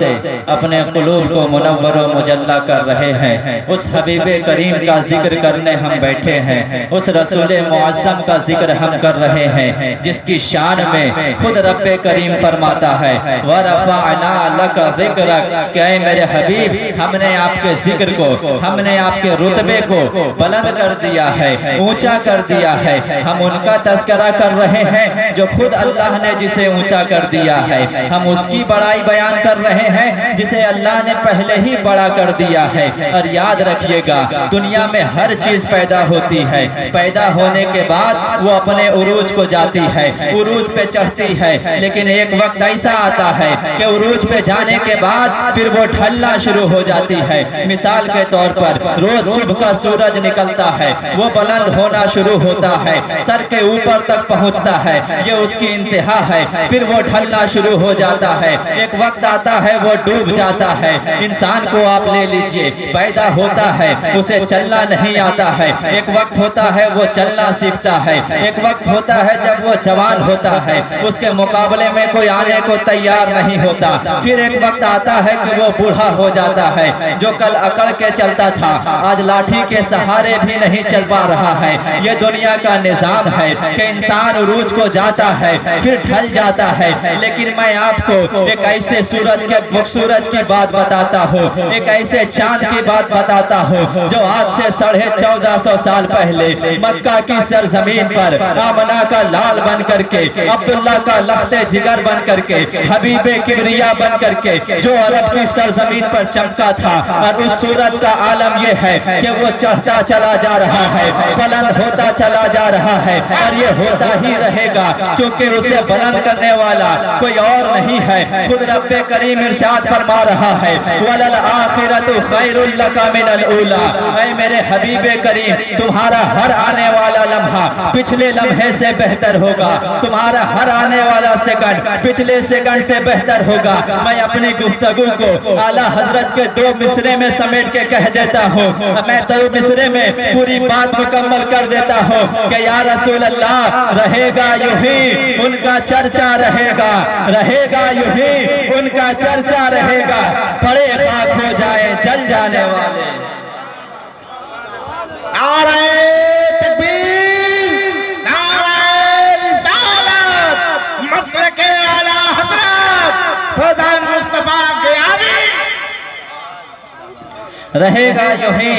سے اپنے قلوب کو منور و مجلہ کر رہے ہیں۔ اس حبیب کریم کا ذکر کرنے ہم بیٹھے ہیں، اس رسول معظم کا ذکر ہم کر رہے ہیں جس کی شان میں خود رب کریم فرماتا ہے وَرَفَعْنَا لَكَ ذِكْرَكَ کہ اے میرے حبیب ہم نے آپ کے ذکر کو، ہم نے آپ کے رتبے کو بلند کر دیا ہے، اونچا کر دیا ہے۔ ہم ان کا تذکرہ کر رہے ہیں جو خود اللہ نے جسے اونچا کر دیا ہے، ہم اس کی بڑائی بیان کر رہے ہیں جسے اللہ نے پہلے ہی بڑا کر دیا ہے۔ اور یاد رکھیے گا دنیا میں ہر چیز پیدا ہوتی ہے، پیدا ہونے کے بعد وہ اپنے عروج کو جاتی ہے، عروج پہ چڑھتی ہے، لیکن ایک وقت ایسا آتا ہے کہ عروج پہ جانے کے بعد پھر وہ ڈھلنا شروع ہو جاتی ہے۔ مثال کے طور پر روز صبح کا سورج نکلتا ہے، وہ بلند ہونا شروع ہوتا ہے، سر کے اوپر تک پہنچتا ہے، یہ اس کی انتہا ہے، پھر وہ ڈھلنا شروع ہو جاتا ہے، ایک وقت آتا ہے وہ ڈوب جاتا ہے۔ انسان کو آپ لے لیجئے، پیدا ہوتا ہے اسے چلنا نہیں آتا ہے، ایک وقت ہوتا ہے وہ چلنا سیکھتا ہے، ایک وقت ہوتا ہے جب وہ جوان ہوتا ہے اس کے مقابلے میں کوئی آنے کو تیار نہیں ہوتا، پھر ایک وقت آتا ہے کہ وہ بوڑھا ہو جاتا ہے، جو کل اکڑ کے چلتا تھا آج لاٹھی کے سہارے بھی نہیں چل پا رہا ہے۔ یہ دنیا کا نظام ہے کہ انسان عروج کو جاتا ہے پھر ڈھل جاتا ہے، لیکن میں آپ کو ایک ایسے سورج کی بات بتاتا ہوں، ایک ایسے چاند کی بات بتاتا ہوں جو آج سے 1450 سال پہلے مکہ کی سرزمین پر آمنہ کا لال بن کر کے، عبداللہ کا لخت جگر بن کر کے، حبیب کبریا بن کر کے جو عرب کی سرزمین پر چمکا تھا۔ اور اس سورج کا عالم یہ ہے کہ وہ چڑھتا چلا جا رہا ہے، بلند ہوتا چلا جا رہا ہے، اور یہ ہوتا ہی رہے گا کیونکہ اسے بلند کرنے والا کوئی اور نہیں ہے، خود رب کریم ارشاد فرما رہا ہے وَلَلْآخِرَةُ خَيْرٌ لَكَ مِنَ الْأُولَى اے میرے حبیب کریم تمہارا ہر آنے والا لمحہ پچھلے لمحے سے بہتر ہوگا، تمہارا ہر آنے والا سیکنڈ پچھلے سیکنڈ سے بہتر ہوگا۔ میں اپنی گفتگو کو اعلیٰ حضرت کے 2 مصرے میں سمیٹ کے کہہ دیتا ہوں، میں 2 مصرے میں پوری بات مکمل کر دیتا ہوں کہ یا رسول اللہ رہے گا یوں ہی ان کا چرچا رہے گا، رہے گا یوں ہی ان کا چرچا رہے گا، پڑے خاک ہو جائے جل جانے والے۔ نعرہ تکبیر، نعرہ رسالت، مسلک اعلیٰ حضرت فیضان مصطفیٰ گیانی رہے گا یوں ہی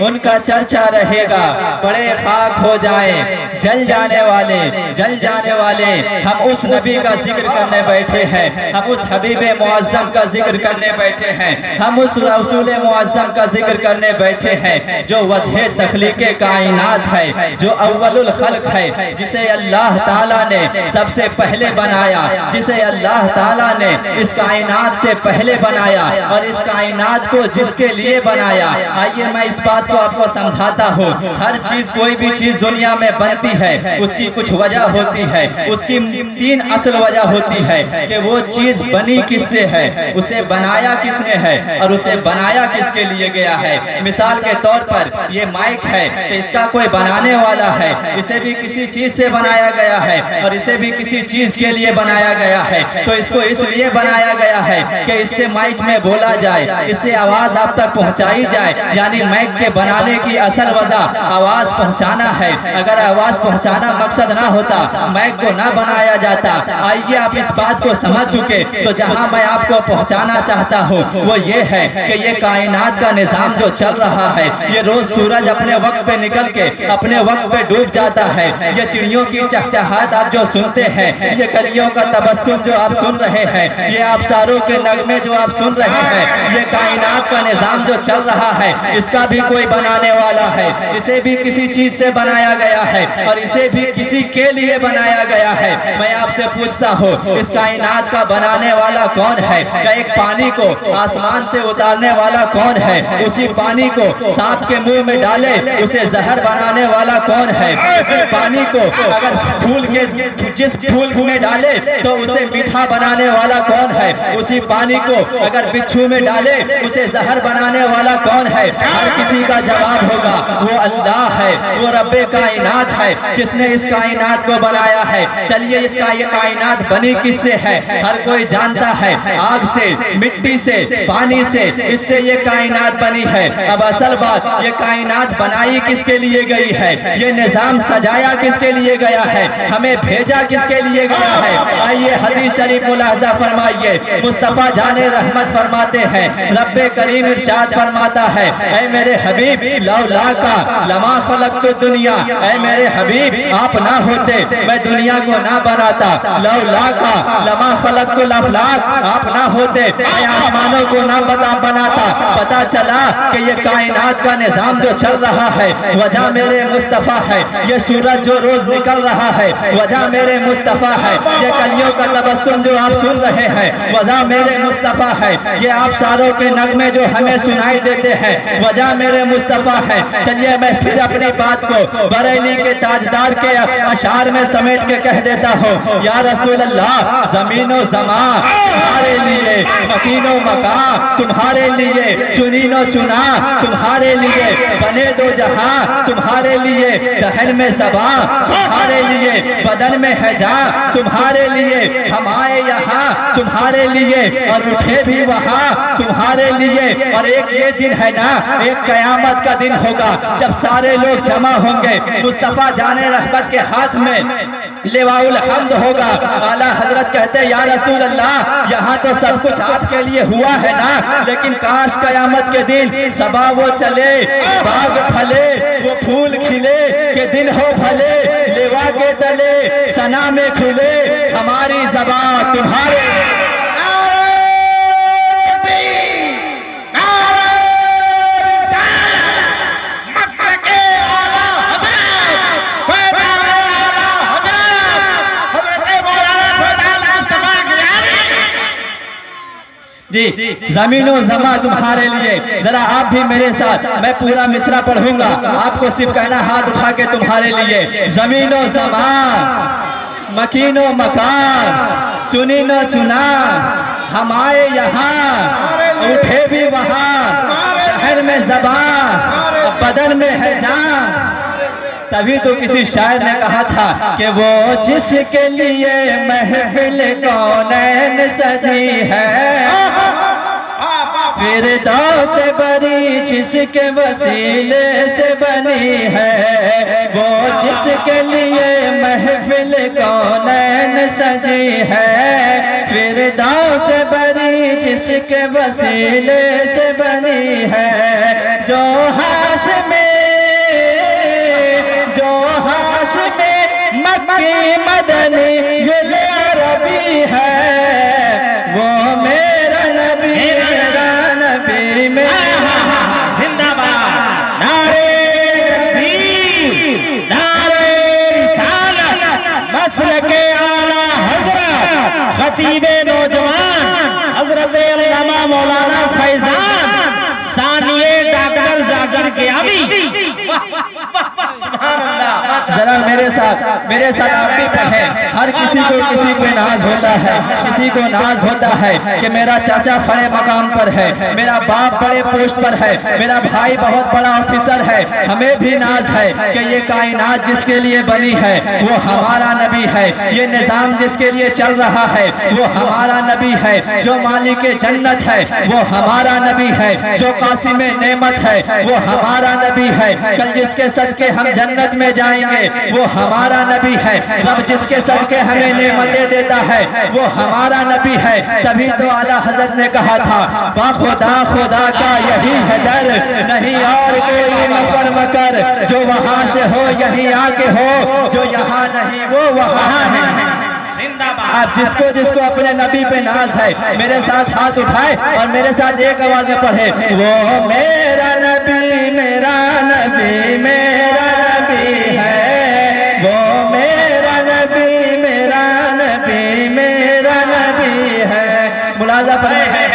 ان کا چرچا رہے گا، پڑے خاک ہو جائیں جل جانے والے، جل جانے والے۔ ہم اس نبی کا ذکر کرنے بیٹھے ہیں، ہم اس حبیب معظم کا ذکر کرنے بیٹھے ہیں، ہم اس رسول معظم کا ذکر کرنے بیٹھے ہیں جو وجہ تخلیق کائنات ہے، جو اول الخلق ہے، جسے اللہ تعالیٰ نے سب سے پہلے بنایا، جسے اللہ تعالیٰ نے اس کائنات سے پہلے بنایا اور اس کائنات کو جس کے لیے بنایا۔ آئیے میں اس بات کو آپ کو سمجھاتا ہوں، ہر چیز کوئی بھی چیز دنیا میں بنتی ہے اس کی کچھ وجہ ہوتی ہے، اس کی 3 اصل وجہ ہوتی ہے کہ وہ چیز بنی کس سے ہے، اسے بنایا کس نے ہے، اور اسے بنایا کس کے لیے گیا ہے۔ مثال کے طور پر یہ مائک ہے کہ اس کا کوئی بنانے والا ہے، اسے بھی کسی چیز سے بنایا گیا ہے اور اسے بھی کسی چیز کے لیے بنایا گیا ہے، تو اس کو اس لیے بنایا گیا ہے کہ اس سے مائک میں بولا جائے، اس سے آواز آپ تک پہنچائی جائے، یعنی مائک کے بنانے کی اصل وجہ آواز پہنچانا ہے۔ اگر آواز پہنچانا مقصد نہ ہوتا مائک کو نہ بنایا جاتا۔ آئیے آپ اس بات کو سمجھ چکے، تو جہاں میں آپ کو پہنچانا چاہتا ہوں وہ یہ ہے کہ یہ کائنات کا نظام جو چل رہا ہے، یہ روز سورج اپنے وقت پہ نکل کے اپنے وقت پہ ڈوب جاتا ہے، یہ چڑیوں کی چہچہاہٹ آپ جو سنتے ہیں، یہ کلیوں کا تبسم جو آپ سن رہے ہیں، یہ آبشاروں کے نغمے جو آپ سن رہے ہیں، یہ کائنات کا نظام جو چل رہا ہے اس کا بھی کوئی بنانے والا ہے، اسے بھی کسی چیز سے بنایا گیا ہے اور اسے بھی کسی کے لیے بنایا گیا ہے۔ میں آپ سے پوچھتا ہوں اس کائنات کا بنانے والا کون ہے؟ یا ایک پانی کو آسمان سے اتارنے والا کون ہے؟ اسی پانی کو سانپ کے منہ میں ڈالے اسے زہر بنانے والا کون ہے؟ اسی پانی کو اگر جس پھول میں ڈالے تو اسے میٹھا بنانے والا کون ہے؟ اسی پانی کو اگر بچھو میں ڈالے اسے زہر بنانے والا والا کون ہے؟ ہر کسی کا جواب ہوگا وہ اللہ ہے، وہ رب کائنات ہے جس نے اس کائنات کو بنایا ہے۔ چلیے اس کا یہ کائنات بنی کس سے ہے؟ ہر کوئی جانتا ہے، آگ سے، مٹی سے، پانی سے، اس سے یہ کائنات بنی ہے۔ اب اصل بات، یہ کائنات بنائی کس کے لیے گئی ہے؟ یہ نظام سجایا کس کے لیے گیا ہے؟ ہمیں بھیجا کس کے لیے گیا ہے؟ آئیے حدیث شریف ملاحظہ فرمائیے، مصطفیٰ جان رحمت فرماتے ہیں، رب کریم ارشاد فرماتا ہے، اے میرے حبیب لولا کا لما خلقت دنیا، اے میرے حبیب آپ نہ ہوتے میں دنیا کو نہ بناتا، لولا کا لما خلقت الافلاک، آپ نہ ہوتے میں آسمانوں کو نہ بناتا۔ پتا چلا کہ یہ کائنات کا نظام جو چل رہا ہے وجہ میرے مصطفیٰ ہے، یہ سورج جو روز نکل رہا ہے وجہ میرے مصطفیٰ ہے، یہ کلیوں کا تبسم جو آپ سن رہے ہیں وجہ میرے مصطفیٰ ہے، یہ آبشاروں کے نغمے جو ہمیں سنائی دیتے ہیں وجہ میرے مصطفیٰ ہے۔ چلیے میں پھر اپنی بات کو بریلی کے تاجدار کے اشعار میں سمیٹ کے کہہ دیتا ہوں، یا رسول اللہ زمین و زمان تمہارے لیے، مکین و مکان تمہارے لیے، چنین و چنا تمہارے لیے، بنے دو جہاں تمہارے لیے، دہن میں زبان تمہارے لیے، بدن میں ہے جان تمہارے لیے، ہم آئے یہاں تمہارے لیے اور اٹھے بھی وہاں تمہارے لیے۔ اور ایک یہ دن ہے نا، ایک قیامت کا دن ہوگا جب سارے لوگ جمع ہوں گے، مصطفیٰ جان رحمت کے ہاتھ میں لواء الحمد ہوگا۔ اعلیٰ حضرت کہتے یا رسول اللہ یہاں تو سب کچھ آپ کے لیے ہوا ہے نا، لیکن کاش قیامت کے دن صبا وہ چلے، باغ پھلے، وہ پھول کھلے، کہ دن ہو بھلے لواء کے تلے ثنا میں کھلے ہماری زبان تمہارے۔ جی زمین و زمان تمہارے لیے، ذرا آپ بھی میرے ساتھ، میں پورا مصرع پڑھوں گا، آپ کو صرف کہنا ہاتھ اٹھا کے تمہارے لیے، زمین و زمان مکین و مکان چنین و چنا، ہم آئے یہاں اٹھے بھی وہاں، دہن میں زبان بدن میں ہے جان۔ تبھی تو کسی شاعر نے کہا تھا کہ وہ جس کے لیے محفل کونین سجی ہے، فردوس بری جس کے وسیلے سے بنی ہے، وہ جس کے لیے محفل کونین سجی ہے، فردوس بری جس کے وسیلے سے بنی ہے، جو ہاشمی مکی مدنی یہ عربی ہے، وہ میرا نبی میرا نبی میرا زندہ باد، نعرے تکبیر، نعرے رسالت، مسلک اعلیٰ حضرت خطیب نوجوان حضرت علامہ مولانا فیضان ثانیہ ڈاکٹر ذاکر قیامی۔ ذرا میرے ساتھ آپ بھی کہیں، ہر کسی کو کسی پہ ناز ہوتا ہے، کسی کو ناز ہوتا ہے کہ میرا چاچا بڑے مقام پر ہے، میرا باپ بڑے پوسٹ پر ہے، میرا بھائی بہت بڑا آفیسر ہے۔ ہمیں بھی ناز ہے کہ یہ کائنات جس کے لیے بنی ہے وہ ہمارا نبی ہے، یہ نظام جس کے لیے چل رہا ہے وہ ہمارا نبی ہے، جو مالک جنت ہے وہ ہمارا نبی ہے، جو قاسم نعمت ہے وہ ہمارا نبی ہے، کل جس کے صدقے ہم جنت میں جائیں گے وہ ہمارا نبی ہے، رب جس کے صدقے ہمیں نعمتیں دیتا ہے وہ ہمارا نبی ہے۔ تبھی تو اعلیٰ حضرت نے کہا تھا با خدا خدا کا یہی ہے در، نہیں اور کوئی نفر مکر، جو وہاں سے ہو یہیں آ کے ہو، جو یہاں نہیں وہ وہاں ہے۔ آپ جس کو اپنے نبی پہ ناز ہے میرے ساتھ ہاتھ اٹھائے اور میرے ساتھ ایک آواز میں پڑھے، وہ میرا نبی میرا نبی میرا نبی ہے، وہ میرا نبی میرا نبی میرا نبی ہے۔ ملاحظہ فرمائیں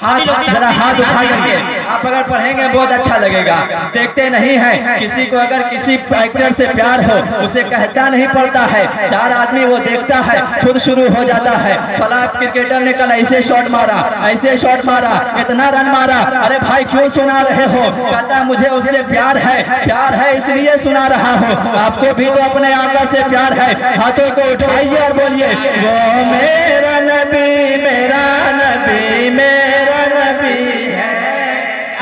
ذرا ہاتھ اٹھا کر کے آپ اگر پڑھیں گے بہت اچھا لگے گا. دیکھتے نہیں ہیں کسی کو اگر کسی ایکٹر سے پیار ہو اسے کہتا نہیں پڑتا ہے, 4 آدمی وہ دیکھتا ہے خود شروع ہو جاتا ہے. فلاں کرکٹر نے کل ایسے شاٹ مارا, ایسے شاٹ مارا, اتنا رن مارا. ارے بھائی کیوں سنا رہے ہو؟ کہتا مجھے اس سے پیار ہے اس لیے سنا رہا ہوں. آپ کو بھی تو اپنے آقا سے پیار ہے. ہاتھوں کو اٹھائیے اور بولیے وہ میرا نبی میرا نبی میرا نبی ہے,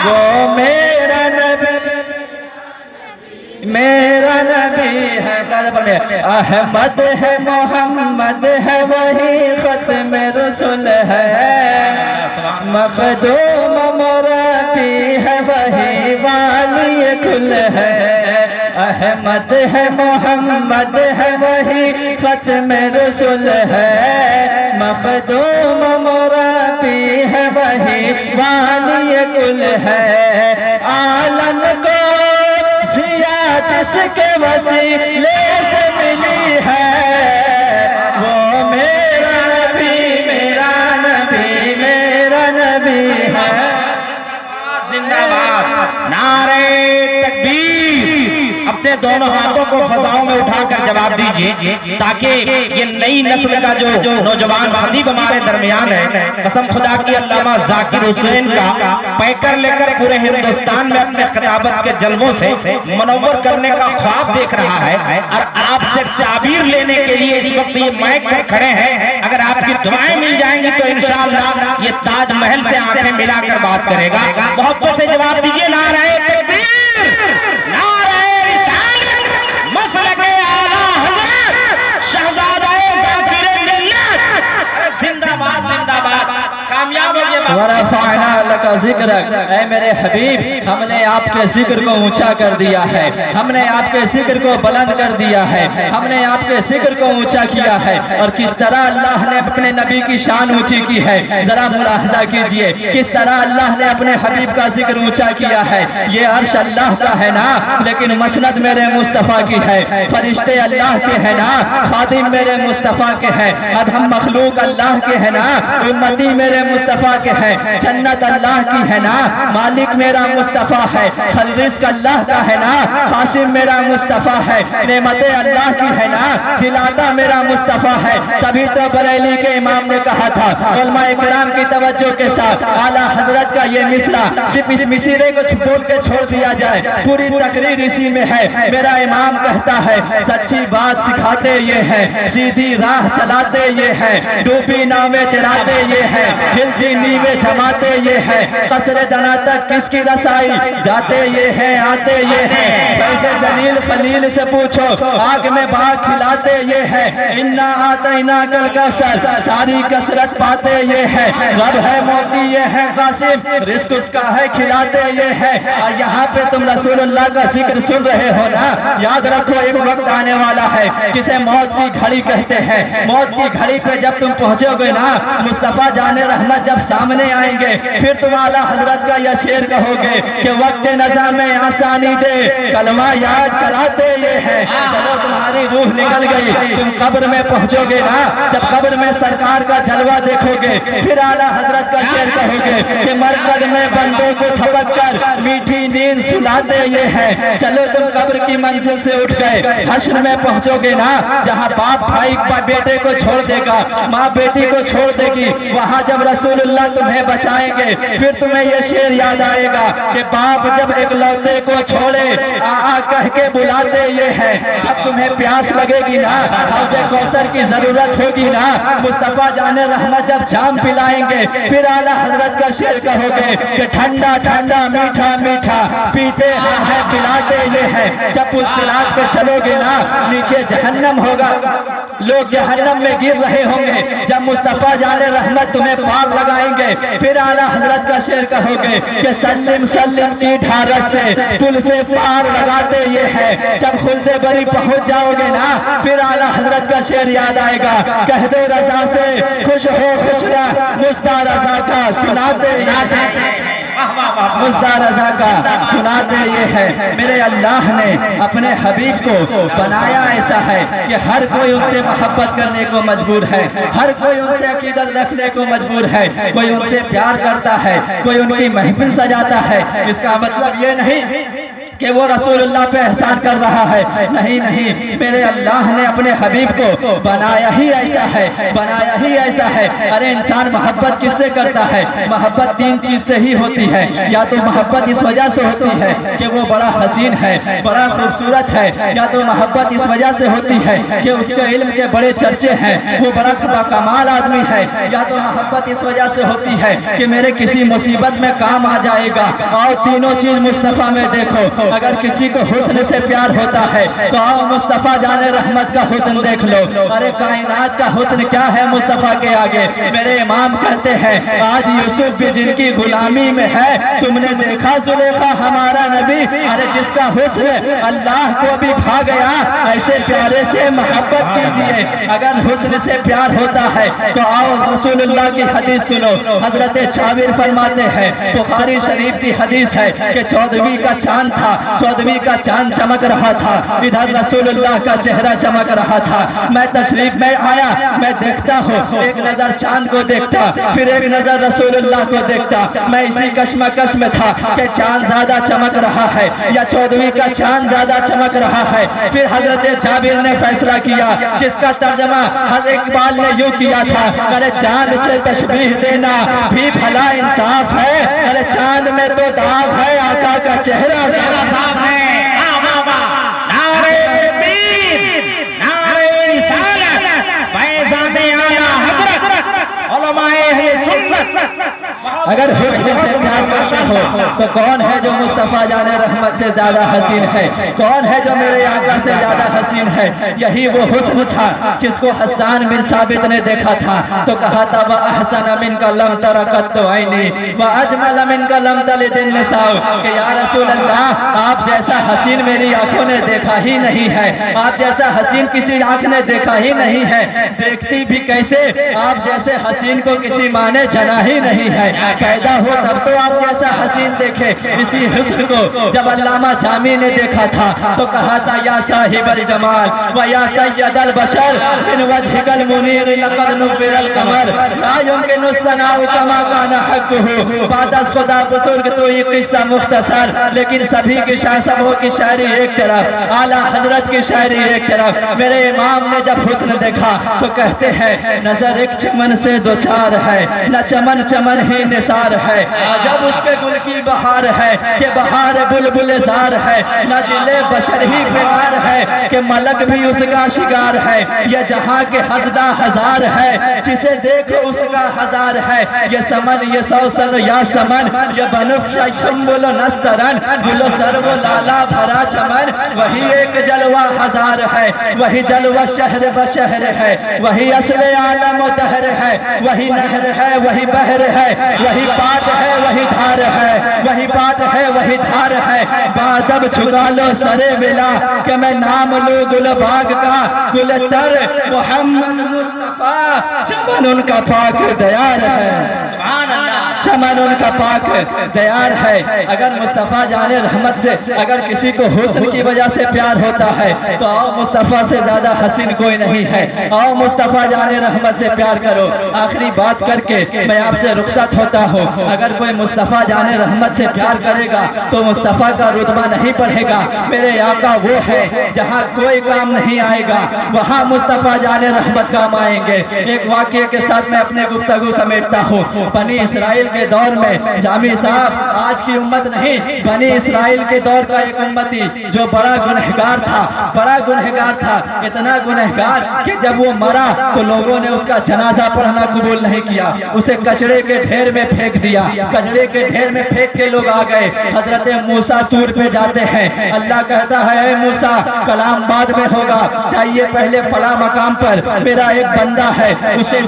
وہ میرا نبی میرا نبی ہے. احمد ہے محمد ہے وہی ختم رسول ہے, مخدوم مربی ہے وہی والی کل ہے. احمد ہے محمد ہے وہی ختم رسول ہے, مخدوم مربی ہے وہی والی کل ہے. عالم کو ضیا جس کے وسیلے سے ملی ہے, وہ میرا نبی میرا نبی میرا نبی ہے. زندہ باد, نعرہ تکبیر. اپنے دونوں ہاتھوں کو فضاؤں میں اٹھا کر جواب دیجئے تاکہ یہ نئی نسل کا جو نوجوان خطیب ہمارے درمیان ہے, قسم خدا کی علامہ ذاکر حسین کا پیکر لے کر پورے ہندوستان میں اپنے خطابت کے جلووں سے منور کرنے کا خواب دیکھ رہا ہے, اور آپ سے تعبیر لینے کے لیے اس وقت یہ مائک پر کھڑے ہیں. اگر آپ کی دعائیں مل جائیں گی تو انشاءاللہ یہ تاج محل سے آنکھیں ملا کر بات کرے گا. محبت سے جواب دیجئے نعرہ تکبیر, نعرہ مسلک اعلیٰ حضرت شہزادہ ذاکر ملت. زندہ باد زندہ باد. کامیاب ہو گیا. ورفعنا لک ذکرک, اے میرے حبیب ہم نے آپ کے ذکر کو اونچا کر دیا ہے, ہم نے آپ کے ذکر کو بلند کر دیا ہے, ہم نے آپ کے ذکر کو اونچا کیا ہے. اور کس طرح اللہ نے اپنے نبی کی شان اونچی کی ہے ذرا ملاحظہ کیجئے, کس طرح اللہ نے اپنے حبیب کا ذکر اونچا کیا ہے. یہ عرش اللہ کا ہے نا, لیکن مسند میرے مصطفیٰ کی ہے. فرشتے اللہ کے ہیں نا, خادم میرے مصطفیٰ کے ہیں. اب ہم مخلوق اللہ کے ہیں نا, امتی میرے مصطفیٰ کے ہیں. جنت اللہ کی ہے نا, مالک میرا مصطفیٰ ہے. رزق اللہ کا ہے نا, قاسم میرا مصطفیٰ ہے. نعمتیں اللہ کی ہے نا, دلاتا میرا مصطفیٰ ہے. تبھی تو بریلی کے امام نے کہا تھا, علماء کرام کی توجہ کے ساتھ, اعلیٰ حضرت کا یہ مصرع صرف اس مصرعے کو بول کے چھوڑ دیا جائے, پوری تقریر اسی میں ہے. میرا امام کہتا ہے سچی بات سکھاتے یہ ہیں, سیدھی راہ چلاتے یہ ہیں, ڈوبی ناویں تراتے یہ ہیں, ہلتی نیویں جماتے یہ ہیں, قصر دنا تک کس کی رسائی جاتے یہ ہیں آتے یہ ہیں. فیض جلیل خلیل سے پوچھو آگ میں باغ کھلاتے یہ ہیں, انا آتینا کل کسر ساری کسرت پاتے یہ ہیں. رب ہے موتی یہ ہے قاسم, رزق اس کا ہے کھلاتے یہ ہیں. اور یہاں پہ تم رسول اللہ کا ذکر سن رہے ہو نا, یاد رکھو ایک وقت آنے والا ہے جسے موت کی گھڑی کہتے ہیں. موت کی گھڑی پہ جب تم پہنچو گے نا, مصطفیٰ جان رحمت جب سامنے آئیں گے, پھر تم اعلیٰ حضرت کا یہ شعر کہو گے کہ وقت نظام میں آسانی دے کلمہ یاد کراتے یہ ہے. چلو تمہاری روح نکل گئی, تم قبر میں پہنچو گے نا, جب قبر میں سرکار کا جلوہ دیکھو گے, پھر اعلیٰ حضرت کا شعر کہو گے کہ مرکز میں بندوں کو تھپک کر میٹھی نیند سلاتے یہ ہے. چلو تم قبر کی منزل سے اٹھ گئے, حشر میں پہنچو گے نا, جہاں باپ بھائی بیٹے کو چھوڑ دے گا, ماں بیٹی کو چھوڑ دے گی, وہاں جب رسول اللہ تمہیں بچائیں گے, پھر تمہیں یہ شعر یاد آئے گا کہ باپ جب ایک لوتے کو چھوڑے آ کہہ کے بلاتے یہ ہے. جب تمہیں پیاس لگے گی نا, حوض کوثر کی ضرورت ہوگی نا, مصطفیٰ جان رحمت جب جام پلائیں گے, پھر اعلیٰ حضرت کا شعر کہو گے کہ ٹھنڈا ٹھنڈا میٹھا میٹھا پیتے ہیں پلاتے یہ ہے. جب پل صراط پہ چلو گے نا, نیچے جہنم ہوگا, لوگ جہنم میں گر رہے ہوں گے, جب مصطفیٰ جان رحمت تمہیں پار لگائیں گے, پھر اعلیٰ حضرت کا شعر کہو گے کہ سلم سلم کی ڈھارس سے پل سے پار لگاتے یہ ہے. جب خلد بری پہنچ جاؤ گے نا, پھر اعلیٰ حضرت کا شعر یاد آئے گا, کہہ دو رضا سے خوش ہو خوش رہ مصطفیٰ رضا کا سناتے. مزدہ رضا کا سناتے یہ ہے میرے اللہ نے اپنے حبیب کو بنایا ایسا ہے کہ ہر کوئی ان سے محبت کرنے کو مجبور ہے، ہر کوئی ان سے عقیدت رکھنے کو مجبور ہے، کوئی ان سے پیار کرتا ہے، کوئی ان کی محفل سجاتا ہے۔ اس کا مطلب یہ نہیں کہ وہ رسول اللہ پہ احسان کر رہا ہے، نہیں نہیں، میرے اللہ نے اپنے حبیب کو بنایا ہی ایسا ہے، بنایا ہی ایسا ہے۔ ارے انسان محبت کس سے کرتا ہے؟ محبت تین چیز سے ہی ہوتی ہے، یا تو محبت اس وجہ سے ہوتی ہے کہ وہ بڑا حسین ہے، بڑا خوبصورت ہے، یا تو محبت اس وجہ سے ہوتی ہے کہ اس کے علم کے بڑے چرچے ہیں، وہ بڑا باکمال آدمی ہے، یا تو محبت اس وجہ سے ہوتی ہے کہ میرے کسی مصیبت میں کام آ جائے گا۔ اور تینوں چیز مصطفیٰ میں دیکھو، اگر کسی کو حسن سے پیار ہوتا ہے تو آؤ مصطفیٰ جان رحمت کا حسن دیکھ لو۔ ارے کائنات کا حسن کیا ہے مصطفیٰ کے آگے؟ میرے امام کہتے ہیں آج یوسف بھی جن کی غلامی میں ہے، تم نے دیکھا زلیخا ہمارا نبی، ارے جس کا حسن اللہ کو بھی بھا گیا، ایسے پیارے سے محبت کیجئے۔ اگر حسن سے پیار ہوتا ہے تو آؤ رسول اللہ کی حدیث سنو۔ حضرت جابر فرماتے ہیں، بخاری شریف کی حدیث ہے کہ 14ویں کا چاند تھا، 14ویں کا چاند چمک رہا تھا، ادھر رسول اللہ کا چہرہ چمک رہا تھا۔ میں تشریف میں آیا، میں دیکھتا ہوں، ایک نظر چاند کو دیکھتا، پھر ایک نظر رسول اللہ کو دیکھتا۔ میں اسی کشمکش میں تھا کہ چاند زیادہ چمک رہا ہے یا 14ویں کا چاند زیادہ چمک رہا ہے۔ پھر حضرت جابر نے فیصلہ کیا، جس کا ترجمہ حضرت اقبال نے یوں کیا تھا، ارے چاند سے تشبیہ دینا بھی بھلا انصاف ہے، ارے چاند میں تو داغ ہے، آقا کا چہرہ ذرا صاف ہے۔ نعرہ تکبیر، نعرہ رسالت، فیضان اعلیٰ حضرت، علماء اہل سنت۔ اگر حسن سے پیار کرنا ہو تو کون ہے جو مصطفیٰ جان رحمت سے زیادہ حسین ہے؟ کون ہے جو میرے آقا سے زیادہ حسین ہے؟ یہی وہ حسن تھا جس کو حسان بن ثابت نے دیکھا تھا تو کہا تھا وَأَحْسَنَ مِنْكَ لَمْ تَرَ قَطُّ عَيْنِي وَأَجْمَلَ مِنْكَ لَمْ تَلِدِ النِّسَاءُ، کہ یا رسول اللہ آپ جیسا حسین میری آنکھوں نے دیکھا ہی نہیں ہے، آپ جیسا حسین کسی آنکھ نے دیکھا ہی نہیں ہے، دیکھتی بھی کیسے؟ آپ جیسے حسین کو کسی ماں نے جنا ہی نہیں ہے، پیدا ہو تب تو آپ جیسا حسین دیکھے۔ اسی حسن کو جب علامہ جامی نے دیکھا تھا تو کہا تھا یا صاحب الجمال و یا سید البشر من وجهك المنیر لقد نور القمر لا يمكن الثناء كما كان حقه۔ بعد از خدا بزرگ تو یہ قصہ مختصر، لیکن سبھی کی سبوں کی شاعری ایک طرف، اعلیٰ حضرت کی شاعری ایک طرف۔ میرے امام نے جب حسن دیکھا تو کہتے ہیں نظر ایک چمن سے دو چار ہے، نہ چمن چمن ہی نثار ہے، جب اس کے گل کی بہار ہے کہ بہار بلبل زار ہے، نہ دل بشر ہی فکار ہے کہ ملک بھی اس کا شکار ہے، یہ جہاں کے ہزدہ ہزار ہے جسے دیکھو اس کا ہزار ہے، یہ سمن یہ سوسن یا سمن یہ بنفش شمبل نسترن گل سر و لالا بھرا چمن، وہی ایک جلوہ ہزار ہے، وہی جلوہ شہر بشہر ہے، وہی اصل عالم و دہر ہے، وہی نہر ہے، وہی بحر ہے، وہی پات ہے، وہی دھار ہے، وہی پات ہے، وہی دھار ہے۔ بادب چھکا لو سرے بلا کہ میں نام لوں گل باغ کا، گل تر محمد مصطفیٰ، چمن ان کا پاک دیار ہے، سبحان اللہ، چمن ان کا پاک دیار ہے۔ اگر مصطفیٰ جان رحمت سے اگر کسی کو حسن کی وجہ سے پیار ہوتا ہے تو آؤ مصطفیٰ سے زیادہ حسین کوئی نہیں ہے، آؤ مصطفیٰ جان رحمت سے پیار کرو۔ آخری بات کر کے میں آپ سے رخصت ہوتا ہوں، اگر کوئی مصطفیٰ جان رحمت سے پیار کرے گا تو مصطفیٰ کا رتبہ نہیں پڑھے گا۔ میرے آقا وہ ہے جہاں کوئی کام نہیں آئے گا وہاں مصطفیٰ جان رحمت کام آئیں گے۔ ایک واقعے کے ساتھ میں اپنے گفتگو سمیٹتا ہوں۔ بنی اسرائیل کے دور میں جامی صاحب آج کی امت نہیں، بنی اسرائیل کے دور کا ایک امتی جو بڑا گنہگار تھا، بڑا گنہگار تھا، اتنا گنہگار کہ جب وہ مرا تو لوگوں نے اس کا جنازہ پڑھنا قبول نہیں کیا، اسے کچڑے کے ڈھیر میں پھینک دیا۔ کچڑے کے ڈھیر میں پھینک کے لوگ آ گئے، حضرت موسیٰ طور پہ جاتے ہیں، اللہ کہتا ہے اے موسیٰ کلام بعد میں ہوگا، چاہیے پہلے فلاں مقام پر میرا ایک بندہ ہے، اسے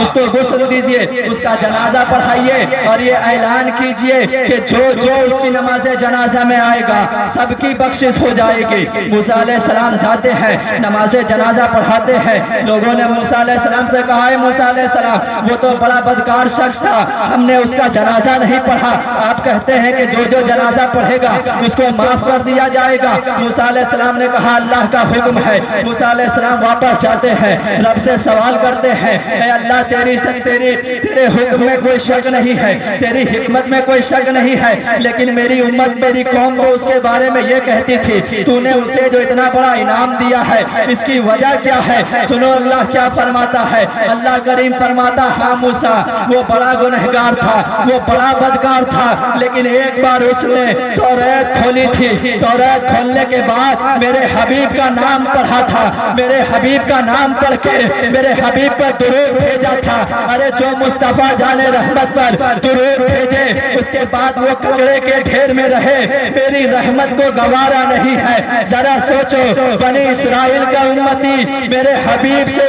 اس کو غسل دیجئے، اس کا جنازہ پڑھا پڑھائیے اور یہ اعلان کیجئے کہ جو اس کی نماز جنازہ میں آئے گا سب کی بخشش ہو جائے گی۔ موسیٰ علیہ السلام جاتے ہیں، نماز جنازہ پڑھاتے ہیں۔ لوگوں نے موسیٰ علیہ السلام سے کہا ہے موسیٰ علیہ السلام وہ تو بڑا بدکار شخص تھا، ہم نے اس کا جنازہ نہیں پڑھا، آپ کہتے ہیں کہ جو جنازہ پڑھے گا اس کو معاف کر دیا جائے گا۔ موسیٰ علیہ السلام نے کہا اللہ کا حکم ہے۔ موسیٰ علیہ السلام واپس جاتے ہیں، رب سے سوال کرتے ہیں اے اللہ تیرے حکم میں کوئی شک نہیں ہے، تیری حکمت میں کوئی شک نہیں ہے، لیکن میری امت میری قوم کو اس کے بارے میں یہ کہتی تھی تو نے اسے جو اتنا بڑا انعام دیا ہے اس کی وجہ کیا ہے؟ سنو اللہ کیا فرماتا ہے۔ اللہ کریم فرماتا ہاں موسیٰ وہ بڑا گنہگار تھا، وہ بڑا بدکار تھا، لیکن ایک بار اس نے توریت کھولی تھی، توریت کھولنے کے بعد میرے حبیب کا نام پڑھا تھا، میرے حبیب کا نام پڑھ کے میرے حبیب پر درود بھیجا تھا۔ ارے جو مصطفیٰ جان رحمت پر درود بھیجے اس کے بعد وہ کچڑے کے ڈھیر میں رہے، میری رحمت کو گوارا نہیں ہے۔ ذرا سوچو بنی اسرائیل کا امتی میرے حبیب سے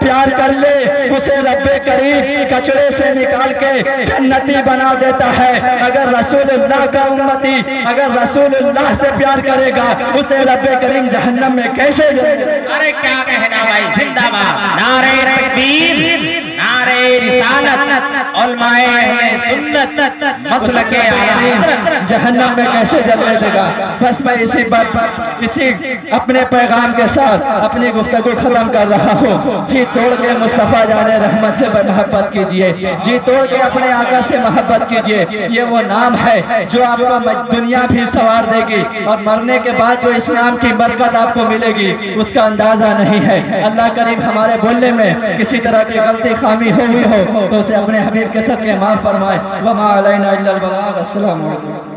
پیار کر لے، اسے رب کریم کچڑے سے نکال کے جنتی بنا دیتا ہے۔ اگر رسول اللہ کا امتی اگر رسول اللہ سے پیار کرے گا اسے رب کریم جہنم میں کیسے جائے گا؟ ارے کیا کہنا بھائی، زندہ باد، نعرہ تکبیر، نعرہ رسالت، علماء اہل سنت، مسلک اعلی حضرت جہنم میں کیسے جلنے دے گا؟ بس میں اسی اپنے پیغام کے ساتھ اپنی گفتگو ختم کر رہا ہوں۔ جی توڑ کے مصطفیٰ جان رحمت سے محبت کیجئے، جی توڑ کے اپنے آقا سے محبت کیجئے۔ یہ وہ نام ہے جو آپ کو دنیا بھی سوار دے گی اور مرنے کے بعد جو اسلام کی برکت آپ کو ملے گی اس کا اندازہ نہیں ہے۔ اللہ کریم ہمارے بولنے میں کسی طرح کی غلطی خامی ہوئی ہو تو اسے اپنے حبیب کے صدقے معاف فرمائے۔ وما علینا الا البلاغ۔ السلام علیکم۔